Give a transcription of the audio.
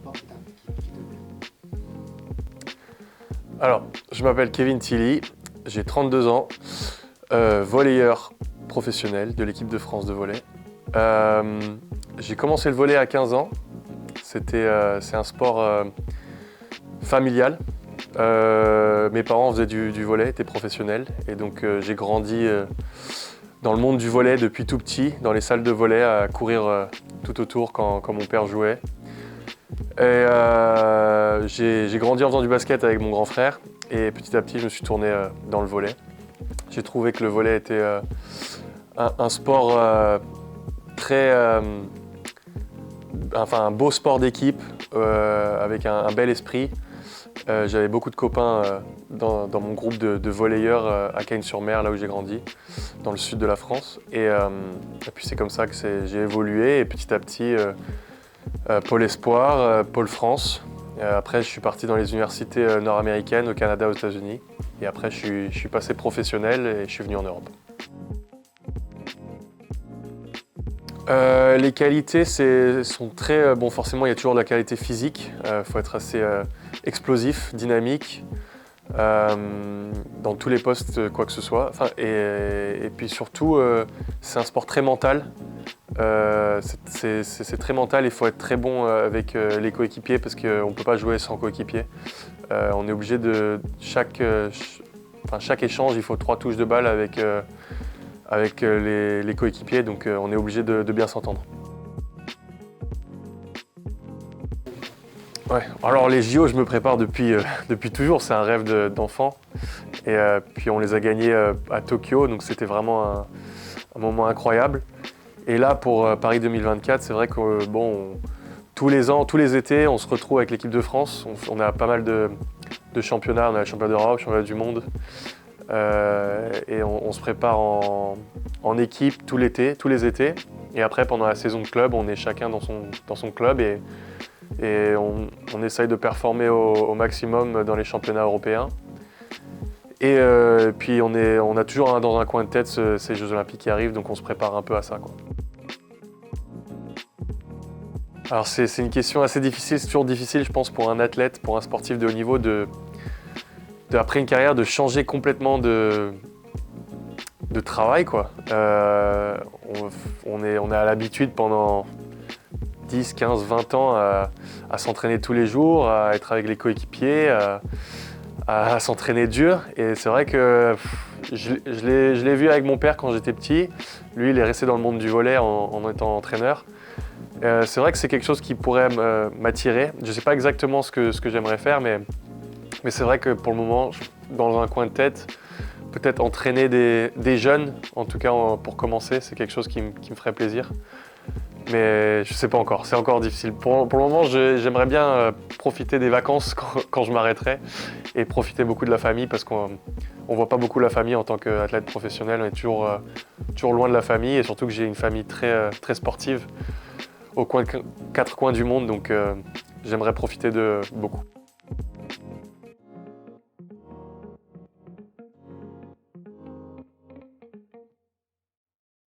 sport qui te plaît? Alors, je m'appelle Kevin Tilly, j'ai 32 ans, volleyeur professionnel de l'équipe de France de volley. J'ai commencé le volley à 15 ans. C'est un sport familial. Mes parents faisaient du volley, étaient professionnels. Et donc j'ai grandi dans le monde du volley depuis tout petit, dans les salles de volley, à courir tout autour quand mon père jouait. Et j'ai grandi en faisant du basket avec mon grand frère. Et petit à petit, je me suis tourné dans le volley. J'ai trouvé que le volley était un sport un beau sport d'équipe, avec un bel esprit. J'avais beaucoup de copains dans mon groupe de volleyeurs à Cagnes-sur-Mer, là où j'ai grandi, dans le sud de la France. Et puis c'est comme ça que j'ai évolué, et petit à petit, Pôle Espoir, Pôle France. Après, je suis parti dans les universités nord-américaines, au Canada, aux États-Unis. Et après, je suis passé professionnel et je suis venu en Europe. Les qualités sont très... Bon, forcément, il y a toujours de la qualité physique. Faut être assez explosif, dynamique, dans tous les postes, quoi que ce soit. Et puis surtout, c'est un sport très mental. C'est très mental, il faut être très bon avec les coéquipiers parce qu'on ne peut pas jouer sans coéquipier. On est obligé de... Chaque échange, il faut 3 touches de balle avec les coéquipiers, donc on est obligé de bien s'entendre. Ouais. Alors les JO, je me prépare depuis toujours, c'est un rêve d'enfant. Et puis on les a gagnés à Tokyo, donc c'était vraiment un moment incroyable. Et là, pour Paris 2024, c'est vrai que tous les ans, tous les étés, on se retrouve avec l'équipe de France. On a pas mal de championnats, on a le championnat d'Europe, le championnat du monde. Et on se prépare en équipe tout l'été, tous les étés. Et après, pendant la saison de club, on est chacun dans son club et on essaye de performer au maximum dans les championnats européens. Et puis on a toujours dans un coin de tête ces Jeux Olympiques qui arrivent, donc on se prépare un peu à ça, quoi. Alors c'est une question assez difficile, c'est toujours difficile, je pense, pour un athlète, pour un sportif de haut niveau, après une carrière, de changer complètement de travail, quoi. On est à l'habitude pendant 10, 15, 20 ans à s'entraîner tous les jours, à être avec les coéquipiers, à s'entraîner dur. Et c'est vrai que je l'ai vu avec mon père quand j'étais petit. Lui, il est resté dans le monde du volley en étant entraîneur. C'est vrai que c'est quelque chose qui pourrait m'attirer. Je ne sais pas exactement ce que j'aimerais faire, mais c'est vrai que pour le moment, dans un coin de tête, peut-être entraîner des jeunes, en tout cas pour commencer, c'est quelque chose qui me ferait plaisir. Mais je ne sais pas encore, c'est encore difficile. Pour le moment, j'aimerais bien profiter des vacances quand je m'arrêterai et profiter beaucoup de la famille parce qu'on ne voit pas beaucoup la famille en tant qu'athlète professionnel. On est toujours loin de la famille et surtout que j'ai une famille très, très sportive aux 4 coins du monde, donc j'aimerais profiter de beaucoup.